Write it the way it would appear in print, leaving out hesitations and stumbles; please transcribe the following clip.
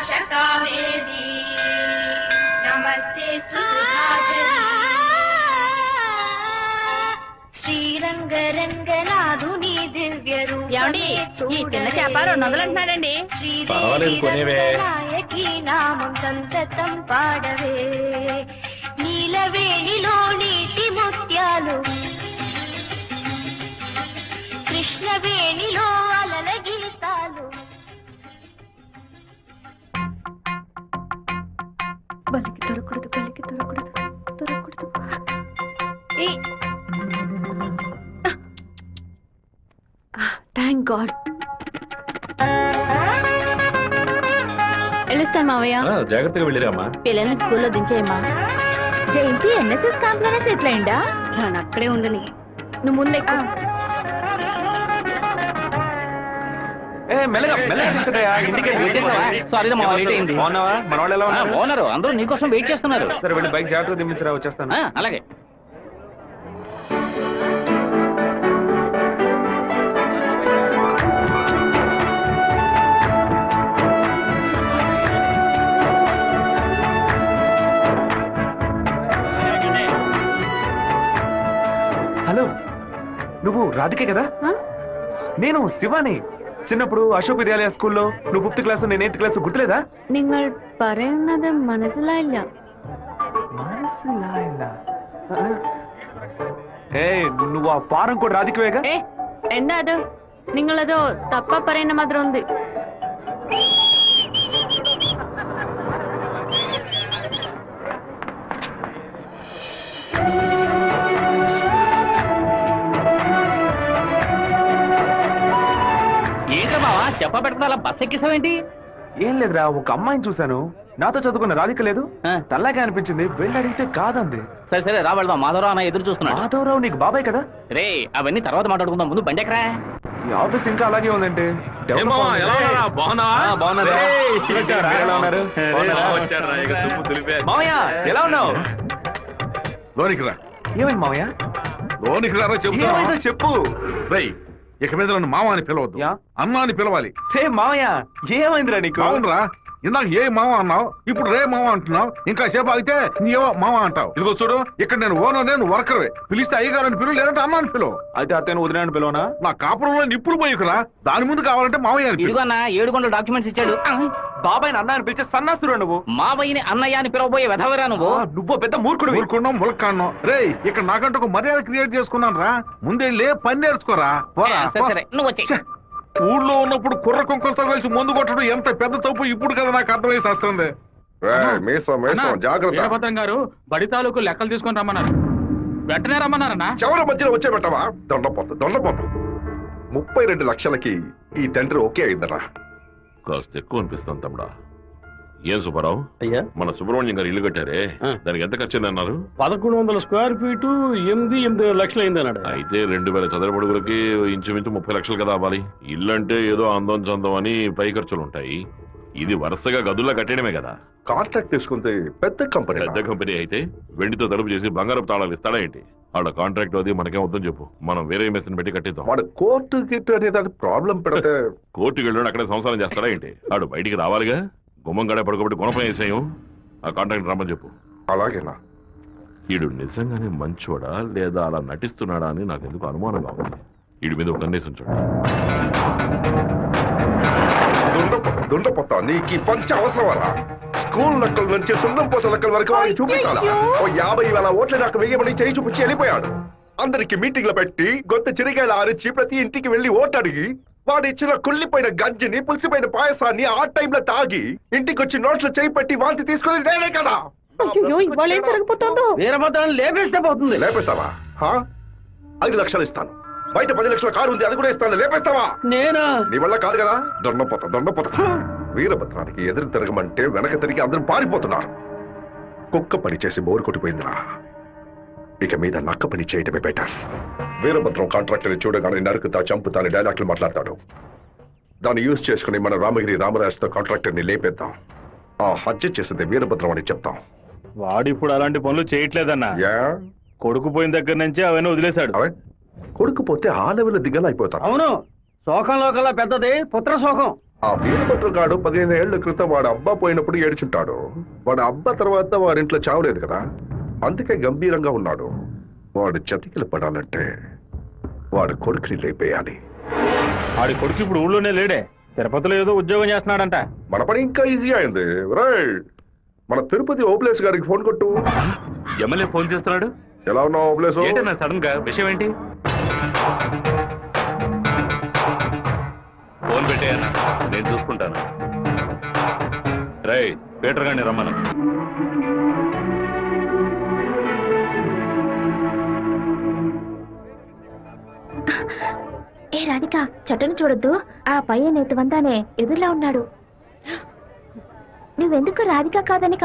కావేరీ నమస్తేస్తు సుధాజనీ శ్రీరంగరంగనాథుని దివ్య రూపమే ఈ చిన్న చేప 200 అంటున్నాడండి. శ్రీదేవి నామం సంతతం పాడవే నీలవేణిలో నీటి ముత్యాలు కృష్ణవేణిలో అలల గీతాలు బలికి దొరకూడదు బలికి దొరకూడదు దొరకూడదు. Thank God. వెళ్ళొస్తాను మావయ్య. జాగ్రత్తగా వెళ్ళిరామా. పిల్లల్ని స్కూల్లో దించేయమ్మా. జయంతి ఎన్ఎస్ఎస్ క్యాంప్ లోనే సెటిల్ అయిందా? నేను అక్కడే ఉండని, నువ్వు ముందే. అందరూ నీకోసం వెయిట్ చేస్తున్నారు. సరే వెళ్ళి బైక్ జాగ్రత్తగా దింపించరా, వచ్చేస్తాను. అలాగే. హలో, నువ్వు రాధికే కదా? నేను శివాని. చిన్నప్పుడు అశోక్ విద్యాలయ స్కూల్లో నువ్వు 5th క్లాస్ నేను 8th క్లాస్ గుర్తులేదా? നിങ്ങൾ പറയുന്നത് മനസ്സിലായില്ല. నువ్వు ఆ ఫారం కూడా రాధికవేగా? എന്താ അത്? നിങ്ങളതോ തപ്പ പറയുന്ന മാത്രം ഉണ്ട്. చెప్ప పెట్టుకుని అలా బస్ ఎక్కిసావేంటి? ఏం లేదురా, ఒక అమ్మాయిని చూశాను, నాతో చదువుకున్న రాధిక లేదు, తల్లాగా అనిపించింది, వెళ్ళి అడిగితే కాదంది. సరే సరే రా వెళ్దాం. మాధవరావు అన్న ఎదురు చూస్తున్నాడు. మాధవరావు నీకు బాబాయ్ కదా? రే అవన్నీ తర్వాత మాట్లాడుకుందాం, ముందు బండి ఎక్కరా. ఈ ఆఫీస్ ఇంకా అలాగే ఉందంటే. మామయ్య ఎలా ఉన్నావు? లోనికి రా. ఏమైంది మామయ్య? లోనికి రా చెప్పు. ఇక మీద నన్ను మామ అని పిలవద్దు, అన్నా అని పిలవాలి. మామయ్య ఏమైందిరా నీకు? అవునరా, ఇందాక ఏ మామ అన్నావు, ఇప్పుడు రే మామ అంటున్నావు. ఇంకా సేపు ఆగితే నీవో మామ అంటావు. ఇదిగో చూడు, ఇక్కడ నేను ఓనర్, నేను వర్కర్వే. పిలిస్తే అయ్యగారని పిలువు, లేదంటే అన్న అని పిలువు. అయితే అత్తయ్యను వదిలేని పిలవనా? నా కాపురంలో నిప్పులు పోయికురా, దాని ముందు కావాలంటే మామయ్య అని పిలువు. ఇదిగో అన్న 7 గంటల డాక్యుమెంట్స్ ఇచ్చాడు. బాబాయ్ అన్న అని పిలిచే సన్నాసురా నువ్వు. మావయ్యని అన్నయ్య అని పిలవబోయే వెధవరా నువ్వు. నువ్వు పెద్ద మూర్ఖుడు. ఊరుకున్నాం ములక్కాన్నాం. రే ఇక్కడ నాకంటూ ఒక మర్యాద క్రియేట్ చేసుకున్నాను రా. ముందెళ్ళే పని నేర్చుకోరా. సరే నువ్వు వచ్చే. ఊళ్ళో ఉన్నప్పుడు కుర్ర కుంకులతో కలిసి ముందు కొట్టడం ఎంత పెద్ద తప్పు ఇప్పుడు కదా నాకు అర్థమయ్యేసి వస్తుంది. వీరభద్రం గారు బడి తాలూకు లెక్కలు తీసుకొని రమ్మన్నారు, వెంటనే రమ్మన్నారన్నా. చివరి మధ్యలో వచ్చే పెట్టవా? దొండపోతు 32 లక్షలకి ఈ తండ్రి ఓకే అయిందరా. కాస్త ఎక్కువ అనిపిస్తాను తమ్ముడా. ఏం సుబ్బారావు, అయ్యా మన సుబ్రహ్మణ్యం గారు ఇల్లు కట్టారే, దానికి ఎంత ఖర్చు అన్నారు? 1100 స్క్వేర్ ఫీటు 8 లక్షలు అయింది అన్నాడు. అయితే 2000 చదరపు అడుగులకి ఇంచుమించు 30 లక్షలు కదా అవ్వాలి. ఇల్లు అంటే ఏదో అందం చందం అని పై ఖర్చులు ఉంటాయి. ఇది వరుసగా గదుల్లో కట్టడమే కదా. కాంట్రాక్ట్ తీసుకుంటే పెద్ద కంపెనీ అయితే వెండితో తలుపు చేసి బంగారపు తాళాలు ఇస్తాడా ఏంటి? ఆడ కాంట్రాక్ట్ అది మనకేం వద్దని చెప్పు, మనం వేరే మేస్త్రిని పెట్టి కట్టిద్దాం. వాడు కోర్టు గిట్టు అనేది ప్రాబ్లం పెడితే కోర్టుకి వెళ్ళి అక్కడే సంసారం చేస్తాడా ఏంటి? ఆడు బయటికి రావాలిగా. గుమ్మం గడే పడుకోబెట్టి గుణపం వేసేయం. ఆ కాంట్రాక్ట్ రమ్మని చెప్పు. అలాగేనా? ఈడు నిజంగానే మంచోడా లేదా అలా నటిస్తున్నాడా అని నాకు ఎందుకు అనుమానంగా ఉంది. ఈడి మీద ఒక కన్నేసి ఉంచాడు. దుండపోతా నీకు ఈ పంచ అవసరమా? స్కూల్ లెక్కల నుంచి సున్నం పోస లెక్కల వరకు వాడిని చూపించాలా? ఓ 50,000 ఓట్లు నాకు వెయ్యమని చేయి చూపించి వెళ్ళిపోయాడు. అందరికి మీటింగ్లు పెట్టి గొంత చిరిగాయలు ఆరిచి ప్రతి ఇంటికి వెళ్లి ఓటు అడిగి వాడు ఇచ్చిన కుళ్ళిపోయిన గంజిని పులిసిపోయిన పాయసాన్ని ఆ టైంలో తాగి ఇంటికి వచ్చి నోట్లో చేయి పెట్టి వాంతి తీసుకుని నేనే కదా. లేపేస్తావా? 5 లక్షలు ఇస్తాను. బయట 10 లక్షల కారు ఉంది, అది కూడా ఇస్తాను. లేపేస్తావా? నేనా? నీ వల్ల కాదు కదా. దొండపోత వీరభద్రానికి ఎదురు తిరగమంటే వెనక తిరిగి అందరూ పారిపోతున్నారు. కుక్క పని చేసి బోరు కొట్టిపోయిందిరా. ఇక మీద నక్క పని చేయటమే బెటర్. వీరభద్రం కాంట్రాక్టర్ చూడగానే నరుకుతా చంపుతాని డైలాగ్లు మాట్లాడతాడు. దాన్ని యూజ్ చేసుకుని మన రామగిరి రామరాజుతో కాంట్రాక్టర్ ని లేపేద్దాం. ఆ హత్య చేసింది వీరభద్రం అని చెప్తాం. వాడిప్పుడు అలాంటి పనులు చేయట్లేదన్నా. కొడుకు పోయిన దగ్గర నుంచి అవన్నీ వదిలేశాడు. కొడుకు పోతే ఆ లెవెల్ దిగలా అయిపోతాడు. అవును, శోకంలో కల్లా పెద్దది పుత్ర శోకం. ఆ వీరభద్రగాడు 15 ఏళ్ల క్రితం వాడు అబ్బా పోయినప్పుడు ఏడ్చుంటాడు. వాడు అబ్బా తర్వాత వాడింట్లో చావలేదు కదా, అందుకే గంభీరంగా ఉన్నాడు. వాడు చతికిల పడాలంటే వాడు కొడుకుని లేపేయాలి. ఆడి కొడుకు ఇప్పుడు ఊళ్ళోనే లేడే, తిరుపతిలో ఏదో ఉద్యోగం చేస్తున్నాడంట. మన పని ఇంకా ఈజీ అయింది. రైట్, మన తిరుపతి ఓప్లేస్ గారికి ఫోన్ కొట్టు. ఎమ్మెల్యే ఫోన్ చేస్తున్నాడు. ఎలా ఉన్నావు ఓప్లేస్? ఏంటన్నా సడన్ గా విషయం ఏంటి? ఫోన్ పెట్టేయన్నా, నేను చూసుకుంటాను. రై పీటర్ గారిని రమ్మను. ఏ రాధిక, చెట్టును చూడొద్దు. ఆ పయ్య నేత వందానే ఎదురులా ఉన్నాడు. నువ్వెందుకు రాధిక కాదని